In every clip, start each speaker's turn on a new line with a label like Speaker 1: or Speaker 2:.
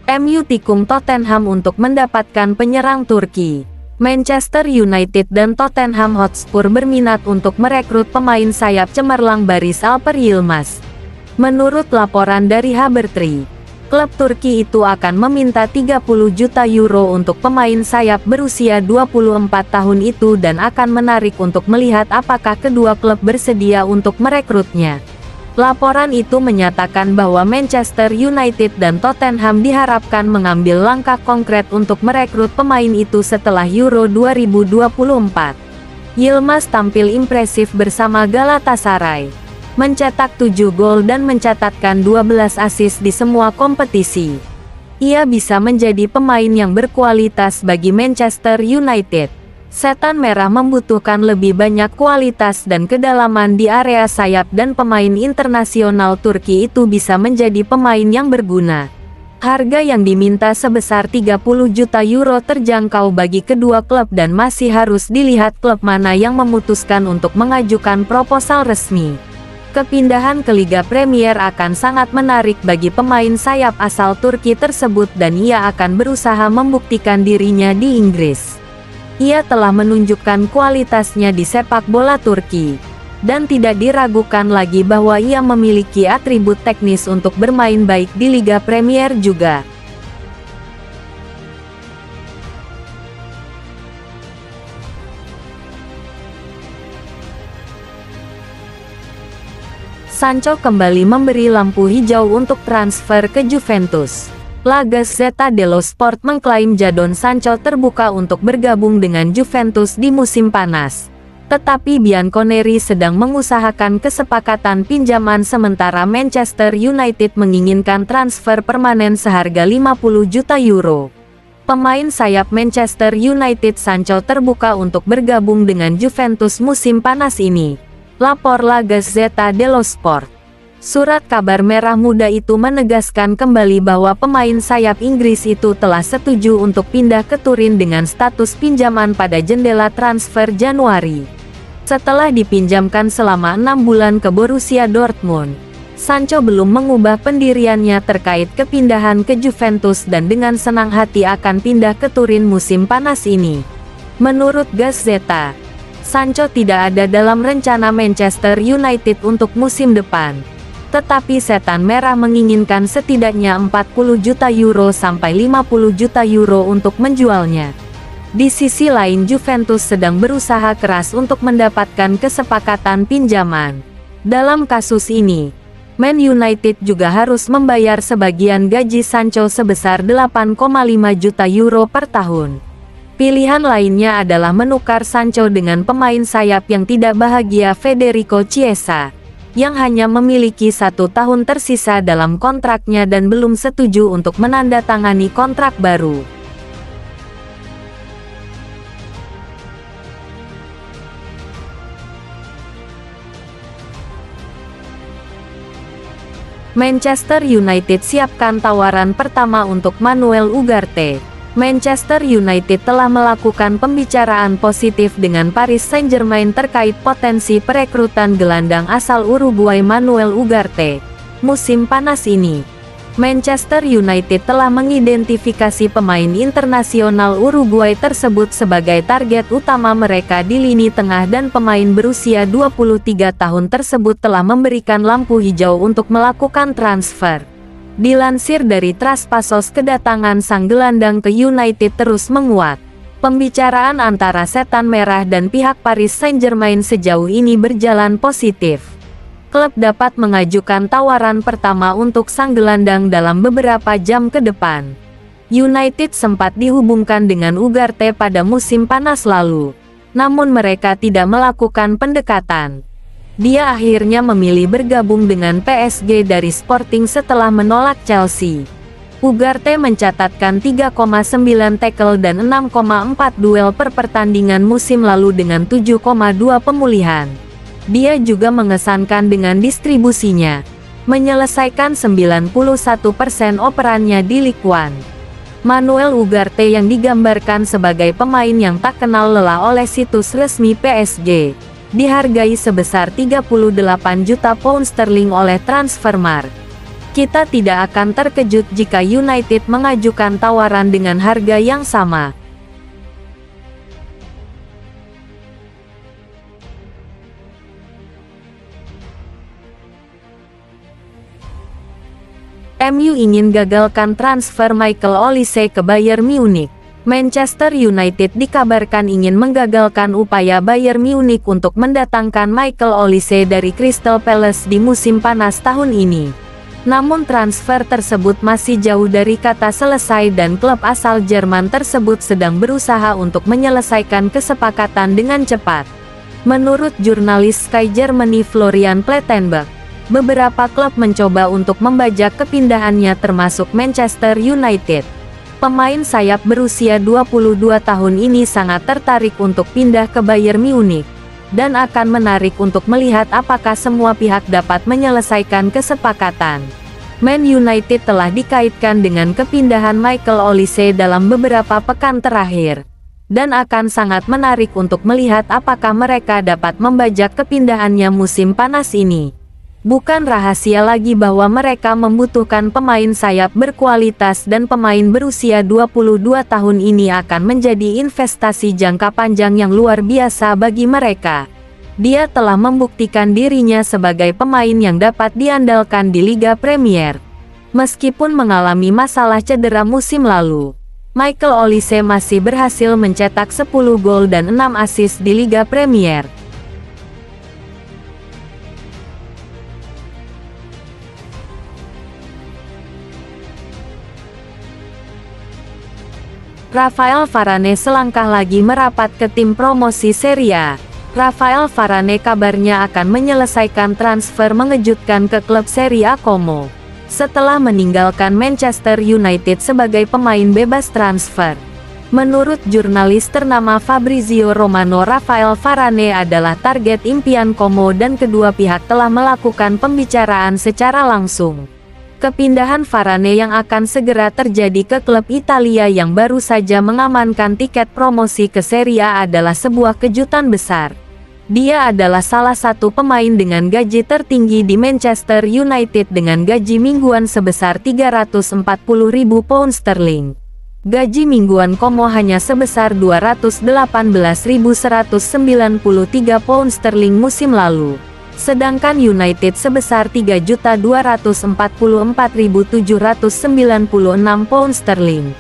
Speaker 1: MU tikung Tottenham untuk mendapatkan penyerang Turki. Manchester United dan Tottenham Hotspur berminat untuk merekrut pemain sayap cemerlang baris Alper Yilmaz. Menurut laporan dari Habertree, klub Turki itu akan meminta 30 juta euro untuk pemain sayap berusia 24 tahun itu dan akan menarik untuk melihat apakah kedua klub bersedia untuk merekrutnya. Laporan itu menyatakan bahwa Manchester United dan Tottenham diharapkan mengambil langkah konkret untuk merekrut pemain itu setelah Euro 2024. Yilmaz tampil impresif bersama Galatasaray, mencetak 7 gol dan mencatatkan 12 assist di semua kompetisi. Ia bisa menjadi pemain yang berkualitas bagi Manchester United. Setan Merah membutuhkan lebih banyak kualitas dan kedalaman di area sayap dan pemain internasional Turki itu bisa menjadi pemain yang berguna. Harga yang diminta sebesar 30 juta euro terjangkau bagi kedua klub dan masih harus dilihat klub mana yang memutuskan untuk mengajukan proposal resmi. Kepindahan ke Liga Premier akan sangat menarik bagi pemain sayap asal Turki tersebut dan ia akan berusaha membuktikan dirinya di Inggris. Ia telah menunjukkan kualitasnya di sepak bola Turki, dan tidak diragukan lagi bahwa ia memiliki atribut teknis untuk bermain baik di Liga Premier juga. Sancho kembali memberi lampu hijau untuk transfer ke Juventus. La Gazzetta dello Sport mengklaim Jadon Sancho terbuka untuk bergabung dengan Juventus di musim panas. Tetapi Bianconeri sedang mengusahakan kesepakatan pinjaman sementara Manchester United menginginkan transfer permanen seharga 50 juta euro. Pemain sayap Manchester United Sancho terbuka untuk bergabung dengan Juventus musim panas ini, lapor La Gazzetta dello Sport. Surat kabar merah muda itu menegaskan kembali bahwa pemain sayap Inggris itu telah setuju untuk pindah ke Turin dengan status pinjaman pada jendela transfer Januari. Setelah dipinjamkan selama 6 bulan ke Borussia Dortmund, Sancho belum mengubah pendiriannya terkait kepindahan ke Juventus dan dengan senang hati akan pindah ke Turin musim panas ini. Menurut Gazzetta, Sancho tidak ada dalam rencana Manchester United untuk musim depan. Tetapi Setan Merah menginginkan setidaknya 40 juta euro sampai 50 juta euro untuk menjualnya. Di sisi lain Juventus sedang berusaha keras untuk mendapatkan kesepakatan pinjaman. Dalam kasus ini, Man United juga harus membayar sebagian gaji Sancho sebesar 8,5 juta euro per tahun. Pilihan lainnya adalah menukar Sancho dengan pemain sayap yang tidak bahagia Federico Chiesa, yang hanya memiliki 1 tahun tersisa dalam kontraknya dan belum setuju untuk menandatangani kontrak baru. Manchester United siapkan tawaran pertama untuk Manuel Ugarte. Manchester United telah melakukan pembicaraan positif dengan Paris Saint-Germain terkait potensi perekrutan gelandang asal Uruguay Manuel Ugarte. Musim panas ini, Manchester United telah mengidentifikasi pemain internasional Uruguay tersebut sebagai target utama mereka di lini tengah dan pemain berusia 23 tahun tersebut telah memberikan lampu hijau untuk melakukan transfer. Dilansir dari Traspasos, kedatangan sang gelandang ke United terus menguat. Pembicaraan antara Setan Merah dan pihak Paris Saint-Germain sejauh ini berjalan positif. Klub dapat mengajukan tawaran pertama untuk sang gelandang dalam beberapa jam ke depan. United sempat dihubungkan dengan Ugarte pada musim panas lalu, namun mereka tidak melakukan pendekatan. Dia akhirnya memilih bergabung dengan PSG dari Sporting setelah menolak Chelsea. Ugarte mencatatkan 3,9 tackle dan 6,4 duel per pertandingan musim lalu dengan 7,2 pemulihan. Dia juga mengesankan dengan distribusinya, menyelesaikan 91% operannya di Ligue 1. Manuel Ugarte yang digambarkan sebagai pemain yang tak kenal lelah oleh situs resmi PSG, dihargai sebesar 38 juta pound sterling oleh Transfermarkt. Kita tidak akan terkejut jika United mengajukan tawaran dengan harga yang sama. MU ingin gagalkan transfer Michael Olise ke Bayern Munich. Manchester United dikabarkan ingin menggagalkan upaya Bayern Munich untuk mendatangkan Michael Olise dari Crystal Palace di musim panas tahun ini. Namun transfer tersebut masih jauh dari kata selesai dan klub asal Jerman tersebut sedang berusaha untuk menyelesaikan kesepakatan dengan cepat. Menurut jurnalis Sky Germany Florian Plettenberg, beberapa klub mencoba untuk membajak kepindahannya termasuk Manchester United. Pemain sayap berusia 22 tahun ini sangat tertarik untuk pindah ke Bayern Munich, dan akan menarik untuk melihat apakah semua pihak dapat menyelesaikan kesepakatan. Man United telah dikaitkan dengan kepindahan Michael Olise dalam beberapa pekan terakhir, dan akan sangat menarik untuk melihat apakah mereka dapat membajak kepindahannya musim panas ini. Bukan rahasia lagi bahwa mereka membutuhkan pemain sayap berkualitas dan pemain berusia 22 tahun ini akan menjadi investasi jangka panjang yang luar biasa bagi mereka. Dia telah membuktikan dirinya sebagai pemain yang dapat diandalkan di Liga Premier. Meskipun mengalami masalah cedera musim lalu, Michael Olise masih berhasil mencetak 10 gol dan 6 assist di Liga Premier. Rafael Varane selangkah lagi merapat ke tim promosi Serie A. Rafael Varane kabarnya akan menyelesaikan transfer mengejutkan ke klub Serie A Como, setelah meninggalkan Manchester United sebagai pemain bebas transfer. Menurut jurnalis ternama Fabrizio Romano, Rafael Varane adalah target impian Como dan kedua pihak telah melakukan pembicaraan secara langsung. Kepindahan Varane yang akan segera terjadi ke klub Italia yang baru saja mengamankan tiket promosi ke Serie A adalah sebuah kejutan besar. Dia adalah salah satu pemain dengan gaji tertinggi di Manchester United dengan gaji mingguan sebesar 340.000 pound sterling. Gaji mingguan Como hanya sebesar 218.193 pound sterling musim lalu. Sedangkan United sebesar 3.244.796 pound sterling.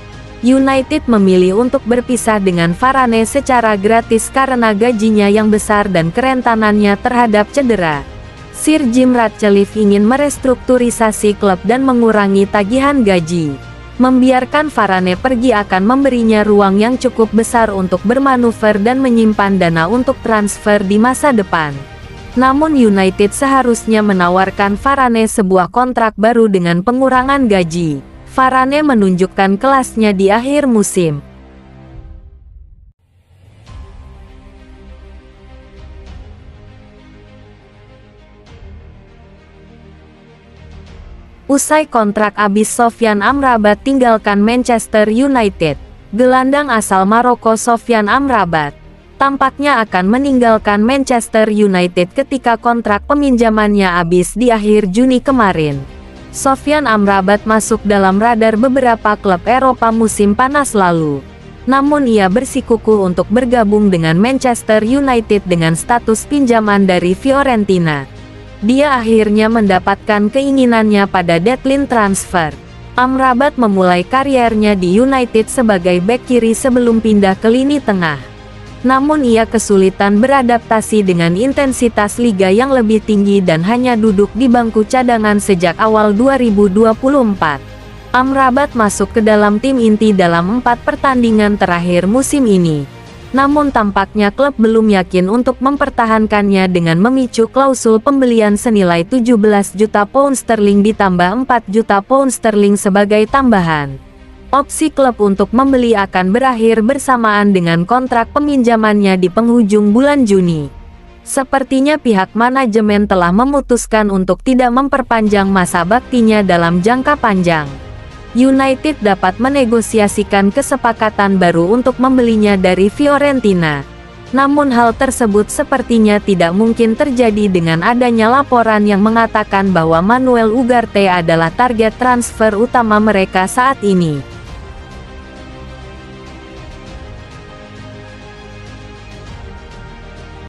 Speaker 1: United memilih untuk berpisah dengan Varane secara gratis karena gajinya yang besar dan kerentanannya terhadap cedera. Sir Jim Ratcliffe ingin merestrukturisasi klub dan mengurangi tagihan gaji. Membiarkan Varane pergi akan memberinya ruang yang cukup besar untuk bermanuver dan menyimpan dana untuk transfer di masa depan. Namun United seharusnya menawarkan Varane sebuah kontrak baru dengan pengurangan gaji. Varane menunjukkan kelasnya di akhir musim. Usai kontrak habis, Sofyan Amrabat tinggalkan Manchester United. Gelandang asal Maroko Sofyan Amrabat tampaknya akan meninggalkan Manchester United ketika kontrak peminjamannya habis di akhir Juni kemarin. Sofyan Amrabat masuk dalam radar beberapa klub Eropa musim panas lalu. Namun ia bersikukuh untuk bergabung dengan Manchester United dengan status pinjaman dari Fiorentina. Dia akhirnya mendapatkan keinginannya pada deadline transfer. Amrabat memulai kariernya di United sebagai bek kiri sebelum pindah ke lini tengah. Namun ia kesulitan beradaptasi dengan intensitas liga yang lebih tinggi dan hanya duduk di bangku cadangan sejak awal 2024. Amrabat masuk ke dalam tim inti dalam 4 pertandingan terakhir musim ini. Namun tampaknya klub belum yakin untuk mempertahankannya dengan memicu klausul pembelian senilai 17 juta pound sterling ditambah 4 juta pound sterling sebagai tambahan. Opsi klub untuk membeli akan berakhir bersamaan dengan kontrak peminjamannya di penghujung bulan Juni. Sepertinya pihak manajemen telah memutuskan untuk tidak memperpanjang masa baktinya dalam jangka panjang. United dapat menegosiasikan kesepakatan baru untuk membelinya dari Fiorentina. Namun hal tersebut sepertinya tidak mungkin terjadi dengan adanya laporan yang mengatakan bahwa Manuel Ugarte adalah target transfer utama mereka saat ini.